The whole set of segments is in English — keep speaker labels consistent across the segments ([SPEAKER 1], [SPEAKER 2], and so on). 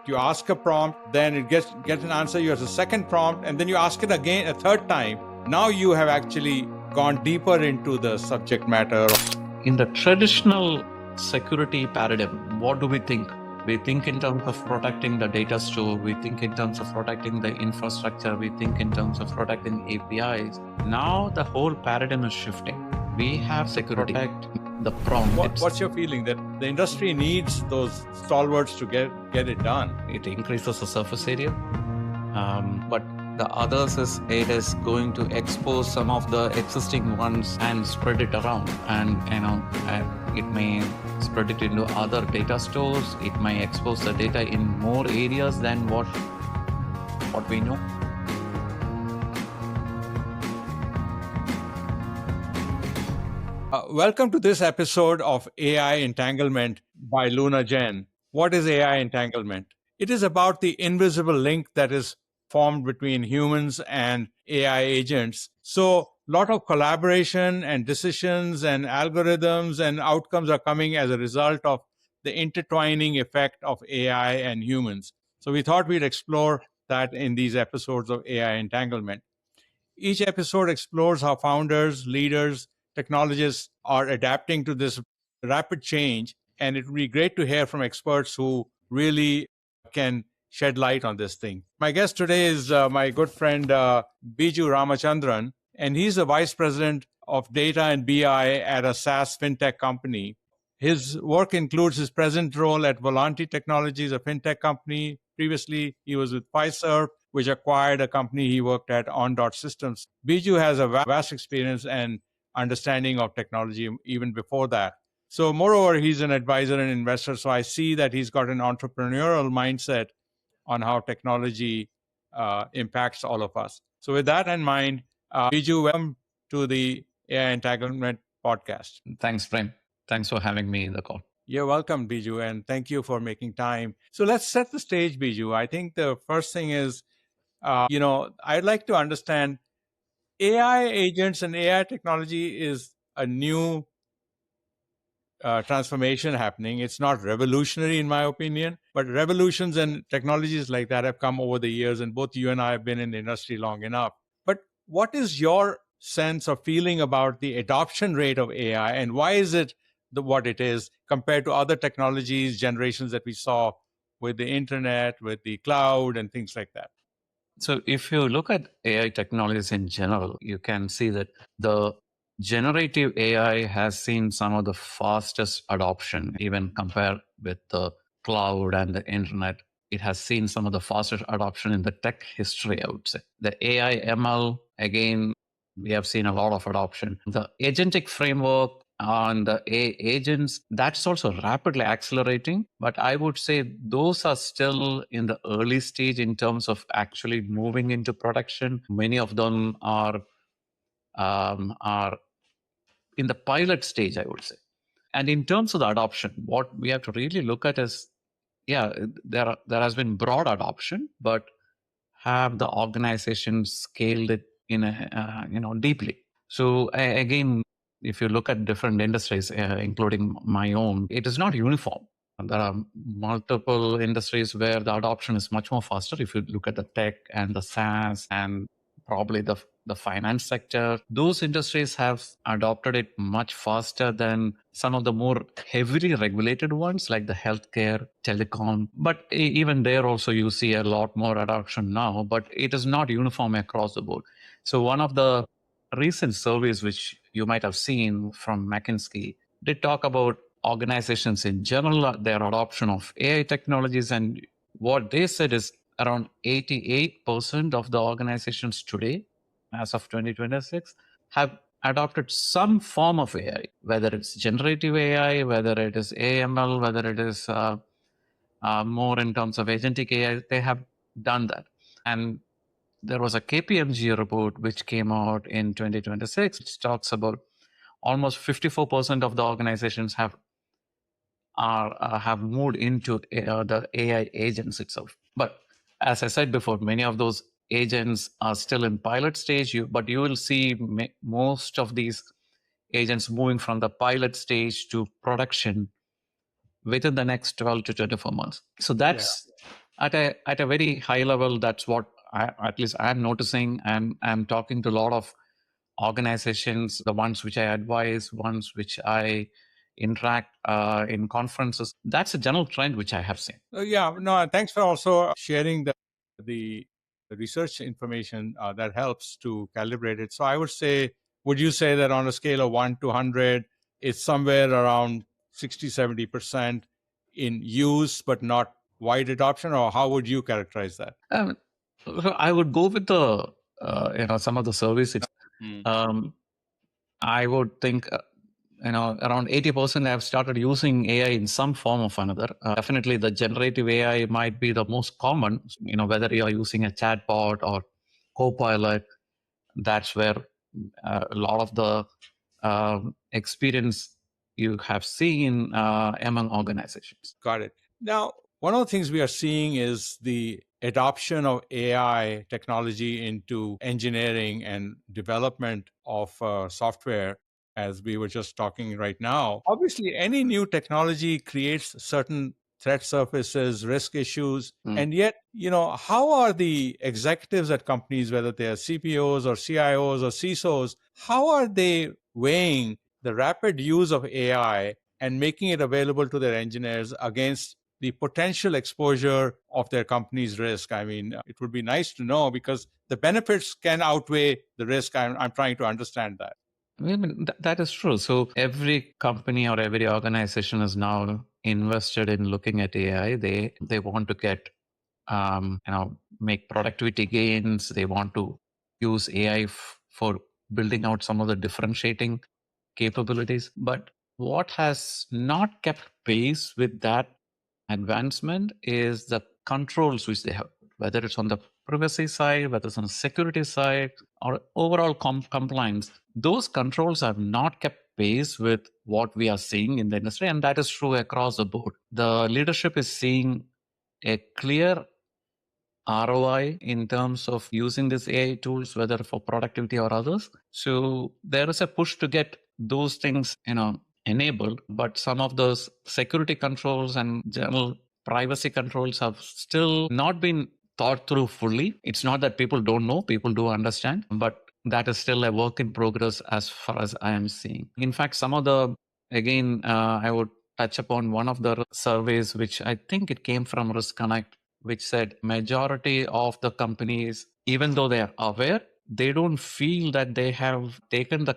[SPEAKER 1] You ask a prompt, then it gets an answer. You have a second prompt, and then you ask it again a third time. Now you have actually gone deeper into the subject matter.
[SPEAKER 2] In the traditional security paradigm, what do we think? We think in terms of protecting the data store. We think in terms of protecting the infrastructure. We think in terms of protecting APIs. Now the whole paradigm is shifting. We have security protect the prompt.
[SPEAKER 1] What's your feeling that the industry needs those stalwarts to get it done?
[SPEAKER 2] It increases the surface area, but the others is it is going to expose some of the existing ones and spread it around, and it may spread it into other data stores. It may expose the data in more areas than what we know.
[SPEAKER 1] Welcome to this episode of AI Entanglement by Luna Jain. What is AI entanglement? It is about the invisible link that is formed between humans and AI agents. So a lot of collaboration and decisions and algorithms and outcomes are coming as a result of the intertwining effect of AI and humans. So we thought we'd explore that in these episodes of AI Entanglement. Each episode explores how founders, leaders, technologists are adapting to this rapid change. And it would be great to hear from experts who really can shed light on this thing. My guest today is my good friend, Biju Ramachandran, and he's the vice president of data and BI at a SaaS fintech company. His work includes his present role at Volanti Technologies, a fintech company. Previously, he was with Fiserv, which acquired a company he worked at, On Systems. Biju has a vast experience and understanding of technology even before that. So moreover, he's an advisor and investor. So I see that he's got an entrepreneurial mindset on how technology impacts all of us. So with that in mind, Biju, welcome to the AI Entanglement podcast.
[SPEAKER 2] Thanks, Prem. Thanks for having me in the call.
[SPEAKER 1] You're welcome, Biju, and thank you for making time. So let's set the stage, Biju. I think the first thing is, I'd like to understand AI agents and AI technology is a new transformation happening. It's not revolutionary, in my opinion, but revolutions and technologies like that have come over the years, and both you and I have been in the industry long enough. But what is your sense or feeling about the adoption rate of AI, and why is it what it is compared to other technologies, generations that we saw with the internet, with the cloud, and things like that?
[SPEAKER 2] So if you look at AI technologies in general, you can see that the generative AI has seen some of the fastest adoption, even compared with the cloud and the internet. It has seen some of the fastest adoption in the tech history, I would say. The AI ML, again, we have seen a lot of adoption. The agentic framework and the agents, that's also rapidly accelerating. But I would say those are still in the early stage in terms of actually moving into production. Many of them are in the pilot stage, I would say. And in terms of the adoption, what we have to really look at is, there has been broad adoption, but have the organization scaled it in deeply? So again, if you look at different industries, including my own, it is not uniform. There are multiple industries where the adoption is much more faster. If you look at the tech and the SaaS and probably the finance sector, those industries have adopted it much faster than some of the more heavily regulated ones like the healthcare, telecom. But even there also you see a lot more adoption now, but it is not uniform across the board. So one of the recent surveys which you might have seen from McKinsey did talk about organizations in general, their adoption of AI technologies, and what they said is around 88% of the organizations today, as of 2026, have adopted some form of AI, whether it's generative AI, whether it is AML, whether it is more in terms of agentic AI, they have done that. And there was a KPMG report which came out in 2026, which talks about almost 54% of the organizations have moved into the AI agents itself. But as I said before, many of those agents are still in pilot stage, but you will see most of these agents moving from the pilot stage to production within the next 12 to 24 months. So that's At a very high level, that's what at least I'm noticing. I'm talking to a lot of organizations, the ones which I advise, ones which I interact in conferences. That's a general trend which I have seen.
[SPEAKER 1] Yeah, no, thanks for also sharing the, the research information that helps to calibrate it. So I would say, would you say that on a scale of 1 to 100, it's somewhere around 60, 70% in use, but not wide adoption? Or how would you characterize that?
[SPEAKER 2] So I would go with the some of the surveys.
[SPEAKER 1] Mm.
[SPEAKER 2] I would think around 80% have started using AI in some form of another. Definitely, the generative AI might be the most common. Whether you are using a chatbot or Copilot, that's where a lot of the experience you have seen among organizations.
[SPEAKER 1] Got it. Now, one of the things we are seeing is the adoption of AI technology into engineering and development of software, as we were just talking right now. Obviously, any new technology creates certain threat surfaces, risk issues. And yet, how are the executives at companies, whether they are CPOs or CIOs or CISOs, how are they weighing the rapid use of AI and making it available to their engineers against the potential exposure of their company's risk? I mean, it would be nice to know because the benefits can outweigh the risk. I'm trying to understand that.
[SPEAKER 2] I mean, that is true. So every company or every organization is now invested in looking at AI. They want to get make productivity gains. They want to use AI for building out some of the differentiating capabilities. But what has not kept pace with that advancement is the controls which they have, whether it's on the privacy side, whether it's on the security side, or overall compliance. Those controls have not kept pace with what we are seeing in the industry, and that is true across the board. The leadership is seeing a clear ROI in terms of using these AI tools, whether for productivity or others. So there is a push to get those things, enabled, but some of those security controls and general privacy controls have still not been thought through fully. It's not that people don't know, people do understand, but that is still a work in progress as far as I am seeing. In fact, some of the, again, I would touch upon one of the surveys, which I think it came from Risk Connect, which said majority of the companies, even though they are aware, they don't feel that they have taken the,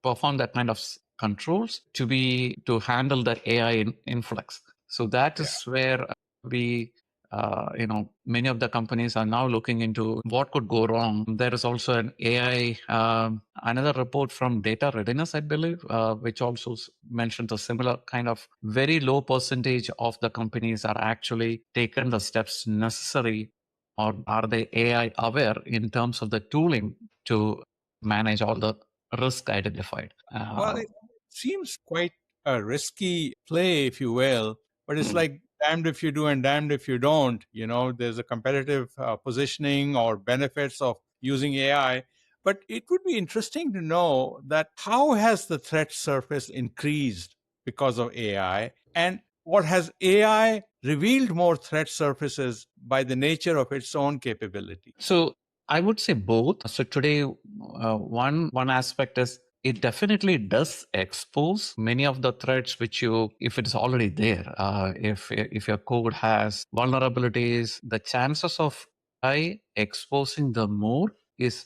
[SPEAKER 2] perform that kind of controls to handle the AI influx. So that
[SPEAKER 1] Yeah.
[SPEAKER 2] is where we many of the companies are now looking into what could go wrong. There is also an AI, another report from Data Readiness, I believe, which also mentions a similar kind of very low percentage of the companies are actually taken the steps necessary, or are they AI aware in terms of the tooling to manage all the risk identified.
[SPEAKER 1] Well, it seems quite a risky play, if you will, but it's like damned if you do and damned if you don't. There's a competitive positioning or benefits of using AI. But it would be interesting to know that how has the threat surface increased because of AI? And what has AI revealed more threat surfaces by the nature of its own capability?
[SPEAKER 2] So I would say both. So today, one aspect is it definitely does expose many of the threats which if it's already there, if your code has vulnerabilities, the chances of I exposing them more is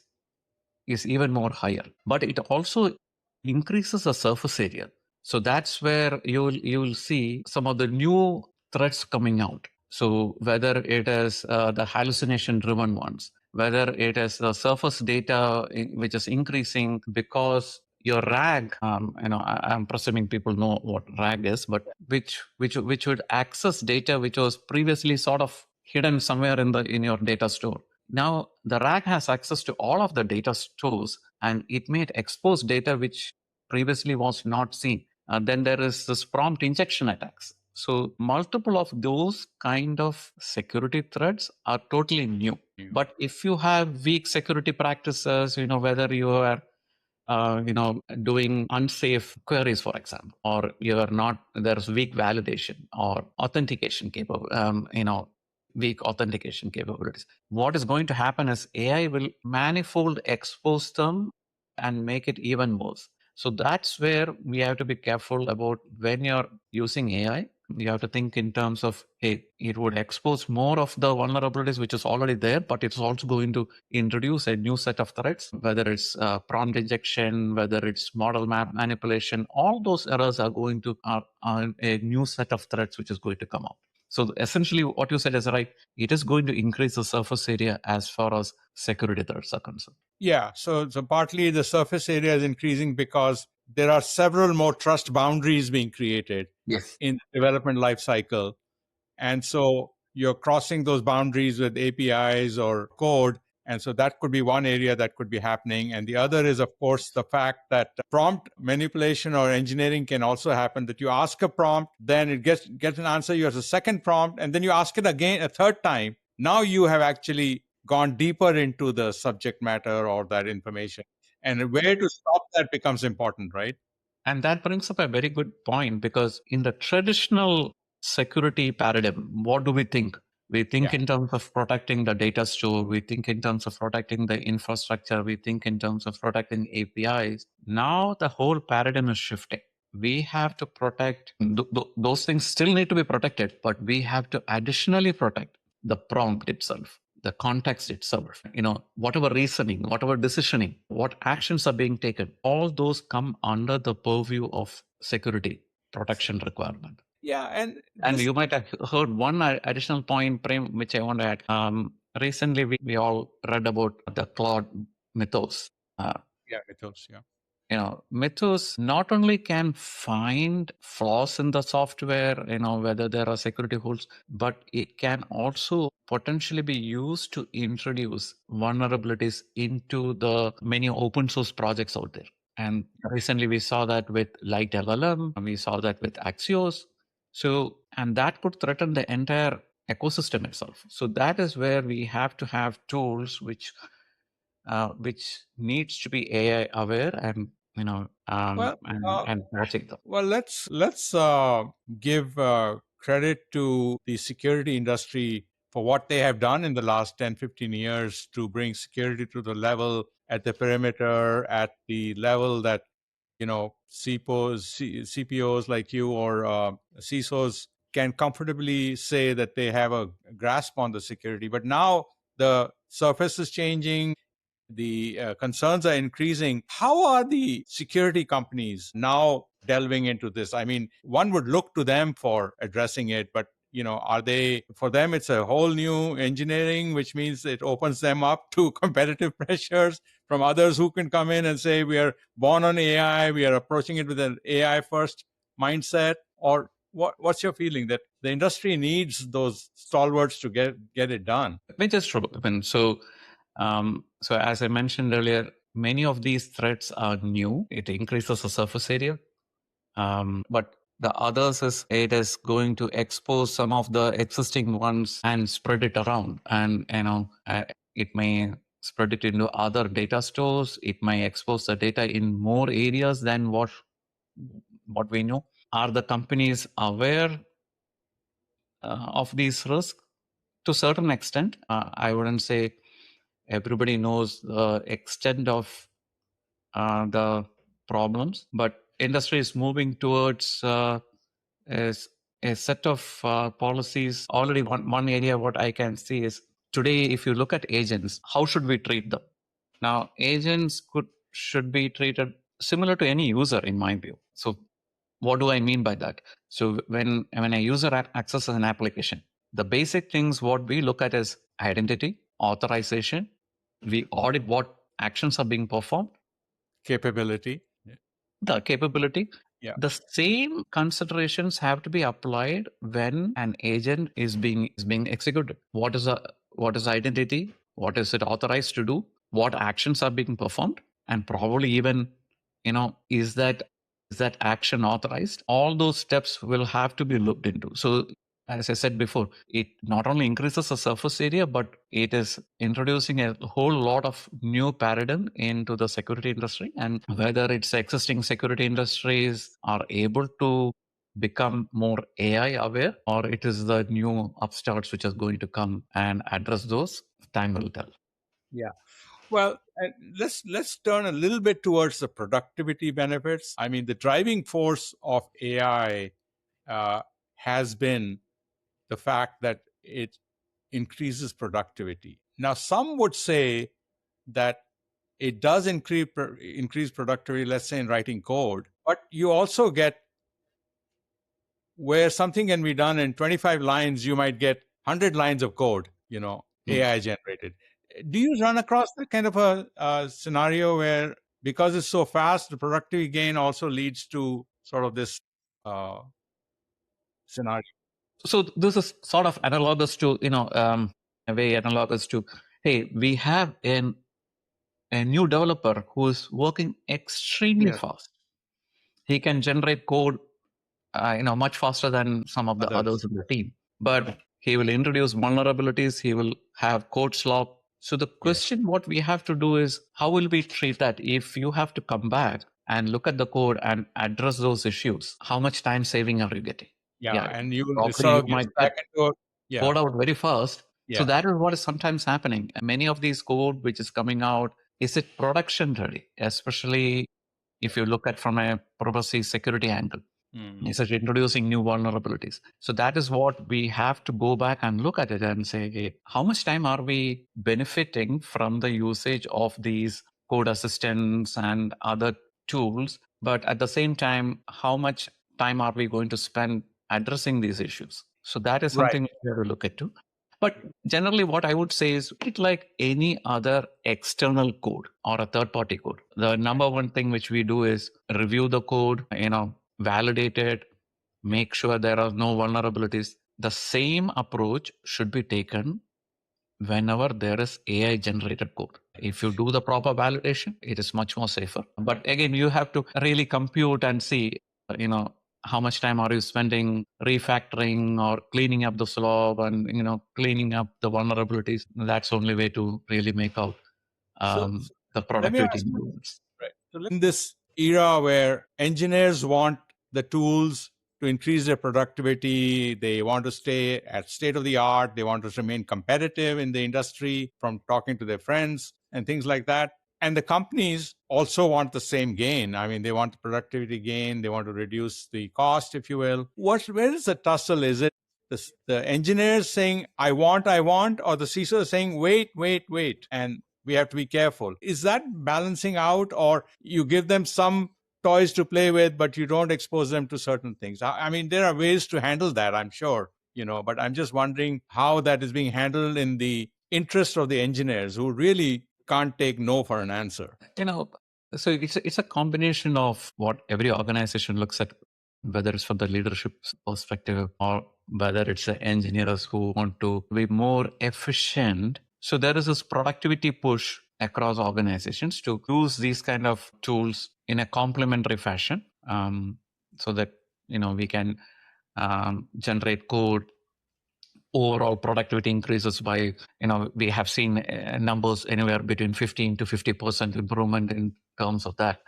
[SPEAKER 2] even more higher. But it also increases the surface area. So that's where you'll see some of the new threats coming out. So whether it is the hallucination driven ones, whether it is the surface data which is increasing because your RAG, I'm presuming people know what RAG is, but which would access data which was previously sort of hidden somewhere in your data store. Now the RAG has access to all of the data stores, and it may expose data which previously was not seen. Then there is this prompt injection attacks. So multiple of those kind of security threats are totally new. But if you have weak security practices, whether you are doing unsafe queries, for example, or you are not, there's weak validation or authentication capable, weak authentication capabilities. What is going to happen is AI will manifold expose them and make it even worse. So that's where we have to be careful about when you're using AI. You have to think in terms of, hey, it would expose more of the vulnerabilities which is already there, but it's also going to introduce a new set of threats, whether it's prompt injection, whether it's model map manipulation. All those errors are going to are a new set of threats which is going to come out. So essentially, what you said is right. It is going to increase the surface area as far as security threats are concerned.
[SPEAKER 1] Yeah. So partly the surface area is increasing because there are several more trust boundaries being created
[SPEAKER 2] Yes.
[SPEAKER 1] in the development life cycle. And so you're crossing those boundaries with APIs or code. And so that could be one area that could be happening. And the other is, of course, the fact that prompt manipulation or engineering can also happen, that you ask a prompt, then it gets an answer. You have a second prompt, and then you ask it again a third time. Now you have actually gone deeper into the subject matter or that information. And where to stop that becomes important, right?
[SPEAKER 2] And that brings up a very good point, because in the traditional security paradigm, what do we think? We think
[SPEAKER 1] Yeah.
[SPEAKER 2] in terms of protecting the data store. We think in terms of protecting the infrastructure. We think in terms of protecting APIs. Now the whole paradigm is shifting. We have to protect, those things still need to be protected, but we have to additionally protect the prompt itself, the context itself, whatever reasoning, whatever decisioning, what actions are being taken, all those come under the purview of security protection requirement.
[SPEAKER 1] Yeah. And
[SPEAKER 2] And
[SPEAKER 1] this,
[SPEAKER 2] you might have heard one additional point, Prem, which I want to add. Recently, we all read about the Claude mythos. Uh,
[SPEAKER 1] yeah, Mythos, yeah.
[SPEAKER 2] Mythos not only can find flaws in the software, whether there are security holes, but it can also potentially be used to introduce vulnerabilities into the many open source projects out there. And recently we saw that with Light LLM, and we saw that with Axios. So, and that could threaten the entire ecosystem itself. So that is where we have to have tools which needs to be AI aware, and
[SPEAKER 1] Well,
[SPEAKER 2] and watching them.
[SPEAKER 1] well, let's give credit to the security industry for what they have done in the last 10, 15 years to bring security to the level at the perimeter, at the level that CPOs like you or CISOs can comfortably say that they have a grasp on the security. But now the surface is changing, the concerns are increasing. How are the security companies now delving into this? I mean, one would look to them for addressing it, but are they, for them it's a whole new engineering, which means it opens them up to competitive pressures from others who can come in and say, we are born on AI, we are approaching it with an AI first mindset? Or what's your feeling that the industry needs those stalwarts to get it done?
[SPEAKER 2] Let me just open. So as I mentioned earlier, many of these threats are new. It increases the surface area, but the others is it is going to expose some of the existing ones and spread it around, and it may spread it into other data stores. It may expose the data in more areas than what we know. Are the companies aware of these risks? To a certain extent, I wouldn't say everybody knows the extent of the problems, but industry is moving towards a set of policies. Already one area what I can see is, today if you look at agents, how should we treat them? Now agents should be treated similar to any user, in my view. So what do I mean by that? So when a user accesses an application, the basic things what we look at is identity, authorization. We audit what actions are being performed,
[SPEAKER 1] Capability.
[SPEAKER 2] the capability.
[SPEAKER 1] Yeah.
[SPEAKER 2] The same considerations have to be applied when an agent is being executed. What is identity? What is it authorized to do? What actions are being performed? And probably even, is that action authorized? All those steps will have to be looked into. So as I said before, it not only increases the surface area, but it is introducing a whole lot of new paradigm into the security industry. And whether it's existing security industries are able to become more AI aware, or it is the new upstarts which are going to come and address those? Time will tell.
[SPEAKER 1] Yeah. Well, let's turn a little bit towards the productivity benefits. I mean, the driving force of AI has been the fact that it increases productivity. Now, some would say that it does increase productivity, let's say in writing code, but you also get where something can be done in 25 lines, you might get 100 lines of code, AI generated. Do you run across that kind of a scenario where, because it's so fast, the productivity gain also leads to sort of this uh, scenario?
[SPEAKER 2] So this is sort of analogous to, a way analogous to, hey, we have a new developer who is working extremely
[SPEAKER 1] Yes,
[SPEAKER 2] fast. He can generate code, much faster than some of the
[SPEAKER 1] others.
[SPEAKER 2] others in the team. But he will introduce vulnerabilities. He will have code slop. So the
[SPEAKER 1] Yes.
[SPEAKER 2] question what we have to do is, how will we treat that? If you have to come back and look at the code and address those issues, how much time saving are you getting?
[SPEAKER 1] Yeah,
[SPEAKER 2] Yeah,
[SPEAKER 1] and you it
[SPEAKER 2] probably
[SPEAKER 1] sort
[SPEAKER 2] you
[SPEAKER 1] of gets
[SPEAKER 2] might
[SPEAKER 1] back
[SPEAKER 2] get
[SPEAKER 1] into yeah,
[SPEAKER 2] code out very fast. So
[SPEAKER 1] yeah,
[SPEAKER 2] that is what is sometimes happening. And many of these code which is coming out, is it production ready? Especially if you look at from a privacy security angle.
[SPEAKER 1] mm,
[SPEAKER 2] Is it introducing new vulnerabilities? So that is what we have to go back and look at it and say, okay, how much time are we benefiting from the usage of these code assistants and other tools? But at the same time, how much time are we going to spend addressing these issues? So that is
[SPEAKER 1] right.
[SPEAKER 2] something we have to look into. But generally, what I would say is it like any other external code or a third party code. The number one thing which we do is review the code, validate it, make sure there are no vulnerabilities. The same approach should be taken whenever there is AI generated code. If you do the proper validation, it is much more safer. But again, you have to really compute and see, you know, how much time are you spending refactoring or cleaning up the slob and, cleaning up the vulnerabilities. That's the only way to really make out
[SPEAKER 1] So,
[SPEAKER 2] the
[SPEAKER 1] let me
[SPEAKER 2] productivity
[SPEAKER 1] ask
[SPEAKER 2] improvements.
[SPEAKER 1] right. So in this era where engineers want the tools to increase their productivity, they want to stay at state of the art, they want to remain competitive in the industry from talking to their friends and things like that. And the companies also want the same gain. I mean, they want the productivity gain, they want to reduce the cost, if you will. Where is the tussle? Is it the engineers saying, I want, or the CISO saying, wait, and we have to be careful? Is that balancing out, or you give them some toys to play with, but you don't expose them to certain things? I mean, there are ways to handle that, I'm sure, but I'm just wondering how that is being handled in the interest of the engineers who really can't take no for an answer.
[SPEAKER 2] So it's a combination of what every organization looks at, whether it's from the leadership perspective or whether it's the engineers who want to be more efficient. So there is this productivity push across organizations to use these kind of tools in a complementary fashion, so that we can generate code. Overall productivity increases by, we have seen numbers anywhere between 15 to 50% improvement in terms of that.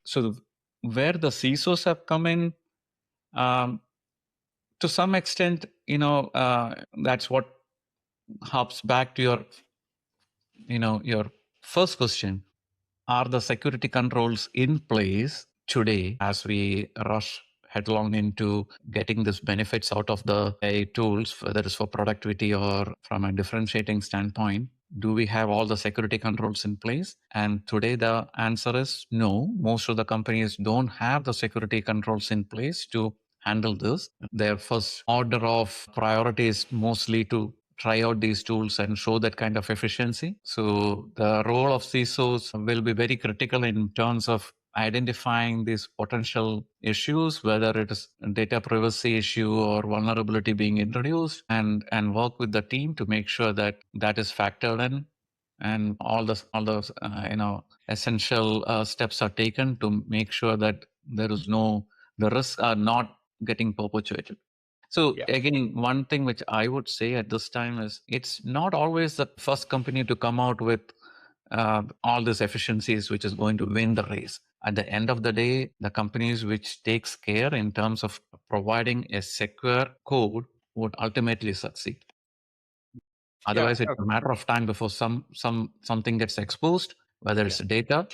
[SPEAKER 2] So where the CISOs have come in, to some extent, that's what harps back to your first question. Are the security controls in place today as we rush headlong into getting this benefits out of the AI tools, whether it's for productivity or from a differentiating standpoint? Do we have all the security controls in place? And today the answer is no. Most of the companies don't have the security controls in place to handle this. Their first order of priority is mostly to try out these tools and show that kind of efficiency. So the role of CISOs will be very critical in terms of identifying these potential issues, whether it is a data privacy issue or vulnerability being introduced, and work with the team to make sure that that is factored in, and all those essential steps are taken to make sure that the risks are not getting perpetuated. So
[SPEAKER 1] Yeah.
[SPEAKER 2] again, one thing which I would say at this time is it's not always the first company to come out with all these efficiencies which is going to win the race. at the end of the day, the companies which takes care in terms of providing a secure code would ultimately succeed.
[SPEAKER 1] Yeah.
[SPEAKER 2] Otherwise, it's a matter of time before something gets exposed, whether it's
[SPEAKER 1] Yeah.
[SPEAKER 2] data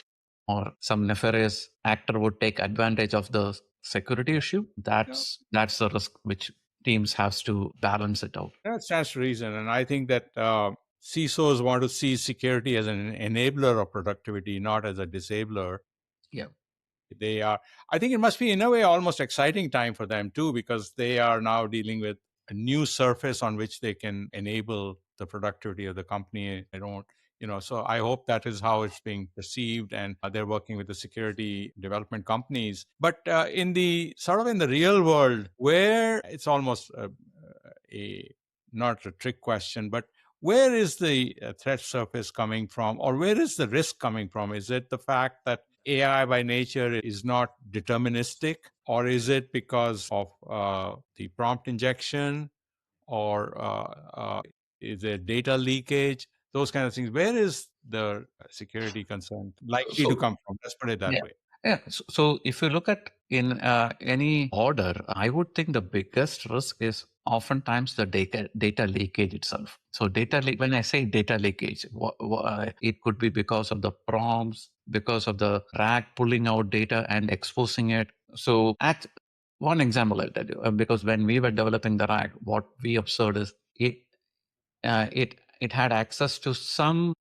[SPEAKER 2] or some nefarious actor would take advantage of the security issue.
[SPEAKER 1] Yeah.
[SPEAKER 2] That's the risk which teams has to balance it out.
[SPEAKER 1] That stands to reason. And I think that CISOs want to see security as an enabler of productivity, not as a disabler.
[SPEAKER 2] Yeah.
[SPEAKER 1] They are, I think it must be, in a way, almost exciting time for them too, because they are now dealing with a new surface on which they can enable the productivity of the company. I don't, so I hope that is how it's being perceived, and they're working with the security development companies. But in the in the real world, where it's almost a not a trick question, but where is the threat surface coming from, or where is the risk coming from? Is it the fact that AI by nature is not deterministic, or is it because of the prompt injection, or is there data leakage? Those kind of things. Where is the security concern likely to
[SPEAKER 2] So
[SPEAKER 1] come from? Let's put it that
[SPEAKER 2] yeah.
[SPEAKER 1] way.
[SPEAKER 2] Yeah. So if you look at in any order, I would think the biggest risk is oftentimes the data leakage itself. So when I say data leakage, it could be because of the prompts, because of the RAG pulling out data and exposing it. So one example I'll tell you, because when we were developing the RAG, what we observed is it had access to some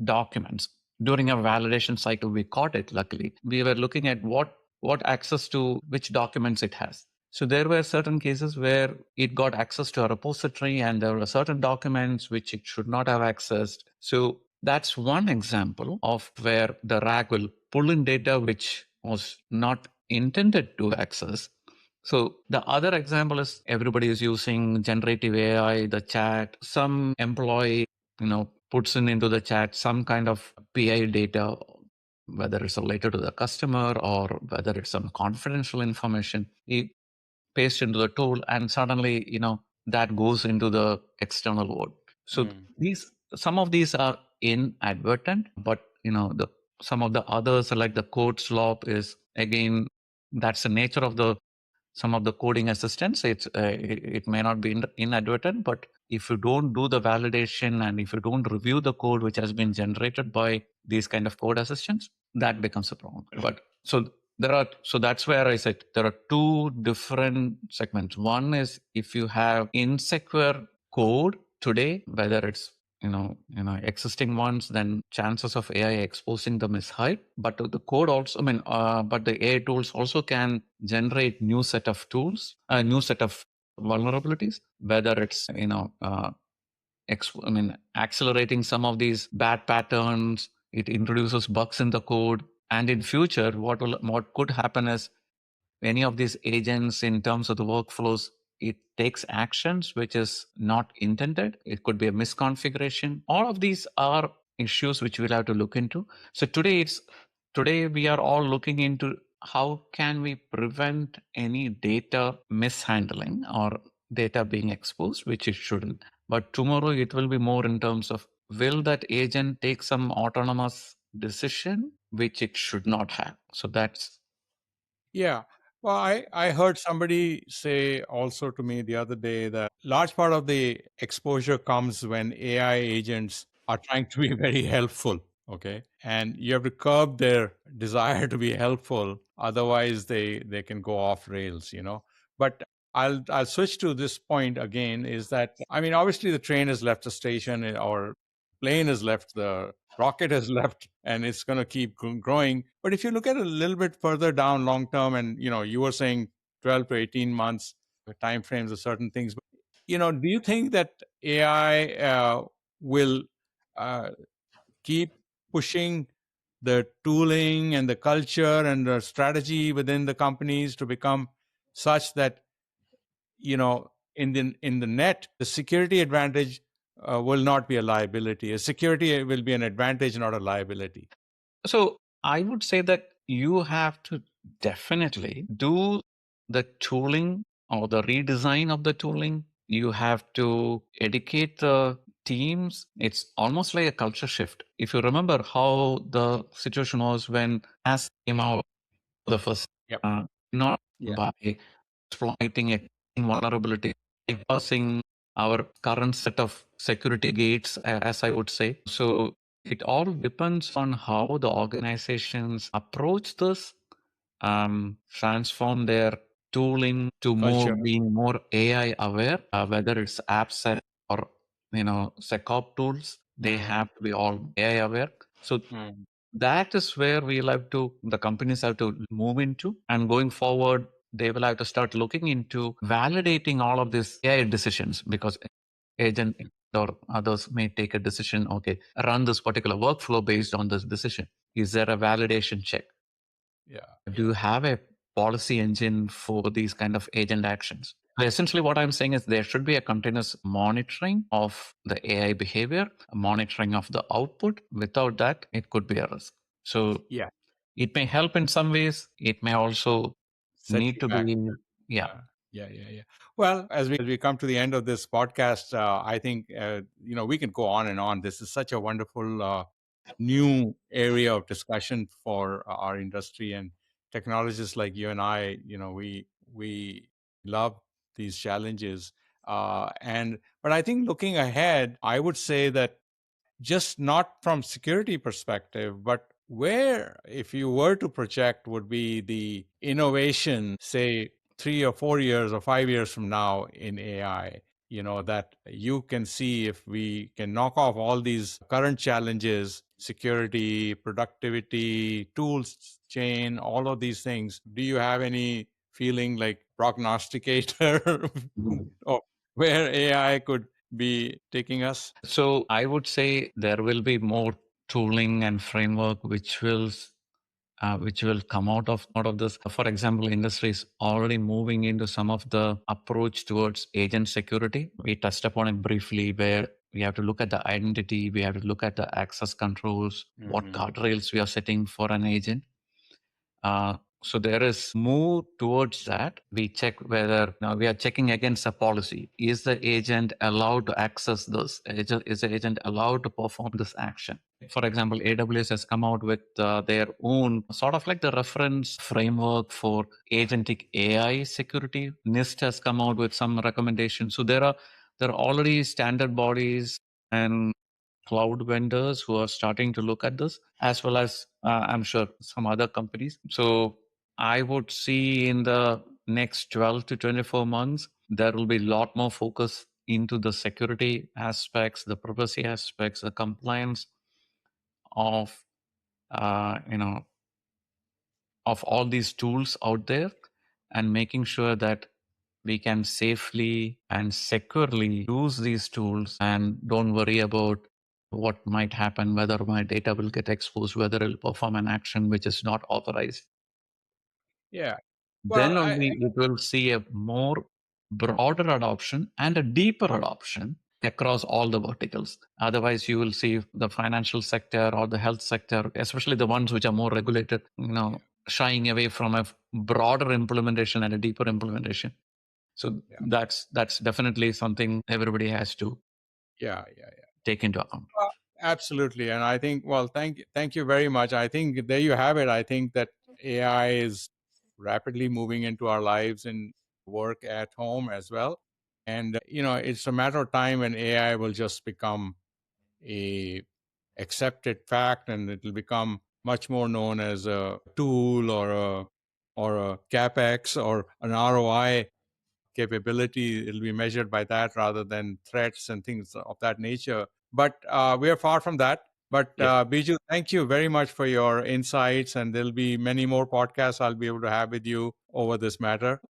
[SPEAKER 2] documents during a validation cycle. We caught it. Luckily, we were looking at what access to which documents it has. So there were certain cases where it got access to a repository, and there were certain documents which it should not have accessed. So that's one example of where the RAG will pull in data which was not intended to access. So the other example is everybody is using generative AI, the chat. Some employee, puts into the chat some kind of PI data, whether it's related to the customer or whether it's some confidential information. He pastes into the tool, and suddenly, that goes into the external world. So some of these are inadvertent, but the some of the others, like the code slop, is again that's the nature of the some of the coding assistance. It may not be inadvertent, but if you don't do the validation and if you don't review the code which has been generated by these kind of code assistants, that becomes a problem. But so that's where I said there are two different segments. One is if you have insecure code today, whether it's existing ones, then chances of AI exposing them is high. But the code also, but the AI tools also can generate new set of tools, a new set of vulnerabilities, whether it's accelerating some of these bad patterns. It introduces bugs in the code, and in future, what could happen is any of these agents in terms of the workflows, it takes actions which is not intended. It could be a misconfiguration. All of these are issues which we'll have to look into. So today we are all looking into how can we prevent any data mishandling or data being exposed, which it shouldn't. But tomorrow it will be more in terms of will that agent take some autonomous decision which it should not have. So that's
[SPEAKER 1] Yeah. Well, I heard somebody say also to me the other day that large part of the exposure comes when AI agents are trying to be very helpful. Okay. And you have to curb their desire to be helpful. Otherwise they can go off rails. But I'll switch to this point again, is that, I mean, obviously the train has left the station, or plane has left, the rocket has left, and it's going to keep growing. But if you look at it a little bit further down long term, and you were saying 12 to 18 months time frames of certain things, but, do you think that AI will uh, keep pushing the tooling and the culture and the strategy within the companies to become such that, in the net, the security advantage will not be a liability? A security will be an advantage, not a liability.
[SPEAKER 2] So I would say that you have to definitely do the tooling or the redesign of the tooling. You have to educate the teams. It's almost like a culture shift. If you remember how the situation was when as came out, the first,
[SPEAKER 1] Yep.
[SPEAKER 2] not
[SPEAKER 1] Yeah.
[SPEAKER 2] by exploiting a vulnerability, bypassing our current set of security gates, as I would say. So it all depends on how the organizations approach this, transform their tooling to more
[SPEAKER 1] Culture.
[SPEAKER 2] being more AI aware, whether it's AppSec or SecOp tools, they
[SPEAKER 1] Mm,
[SPEAKER 2] have to be all AI aware. So
[SPEAKER 1] mm,
[SPEAKER 2] that is where the companies have to move into. And going forward, they will have to start looking into validating all of these AI decisions, because agent or others may take a decision, okay, run this particular workflow based on this decision. Is there a validation check?
[SPEAKER 1] yeah.
[SPEAKER 2] Do you have a policy engine for these kind of agent actions? So essentially, what I'm saying is there should be a continuous monitoring of the AI behavior, a monitoring of the output. Without that, it could be a risk. So
[SPEAKER 1] Yeah.
[SPEAKER 2] it may help in some ways. It may also
[SPEAKER 1] Set
[SPEAKER 2] need
[SPEAKER 1] you
[SPEAKER 2] to
[SPEAKER 1] back.
[SPEAKER 2] be, yeah.
[SPEAKER 1] Yeah. Well, as we come to the end of this podcast, I think we can go on and on. This is such a wonderful new area of discussion for our industry, and technologists like you and I. We love these challenges, and but I think looking ahead, I would say that just not from security perspective, but where, if you were to project, would be the innovation, say 3 or 4 years or 5 years from now in AI, that you can see if we can knock off all these current challenges, security, productivity, tools chain, all of these things. Do you have any feeling like prognosticator of where AI could be taking us?
[SPEAKER 2] So I would say there will be more tooling and framework which will come out of this. For example, industry is already moving into some of the approach towards agent security. We touched upon it briefly, where we have to look at the identity, we have to look at the access controls, what
[SPEAKER 1] Mhm.
[SPEAKER 2] guardrails we are setting for an agent. So there is move towards that. We check whether now we are checking against a policy. Is the agent allowed to access this? Is the agent allowed to perform this action? For example, AWS has come out with their own sort of like the reference framework for agentic AI security. NIST has come out with some recommendations. So there are already standard bodies and cloud vendors who are starting to look at this, as well as I'm sure some other companies. So I would see in the next 12 to 24 months, there will be a lot more focus into the security aspects, the privacy aspects, the compliance of uh, you know of all these tools out there, and making sure that we can safely and securely use these tools and don't worry about what might happen, whether my data will get exposed, whether it'll perform an action which is not authorized.
[SPEAKER 1] Yeah. Well,
[SPEAKER 2] Then only it will see a more broader adoption and a deeper adoption across all the verticals. Otherwise, you will see the financial sector or the health sector, especially the ones which are more regulated,
[SPEAKER 1] yeah,
[SPEAKER 2] shying away from a broader implementation and a deeper implementation. So
[SPEAKER 1] yeah,
[SPEAKER 2] that's definitely something everybody has to
[SPEAKER 1] yeah.
[SPEAKER 2] take into account.
[SPEAKER 1] Absolutely. And I think, well, thank you very much. I think there you have it. I think that AI is rapidly moving into our lives and work at home as well. And it's a matter of time when AI will just become a accepted fact, and it will become much more known as a tool or a capex or an ROI capability. It'll be measured by that rather than threats and things of that nature. But we are far from that. But
[SPEAKER 2] Yep.
[SPEAKER 1] Biju, thank you very much for your insights, and there'll be many more podcasts I'll be able to have with you over this matter.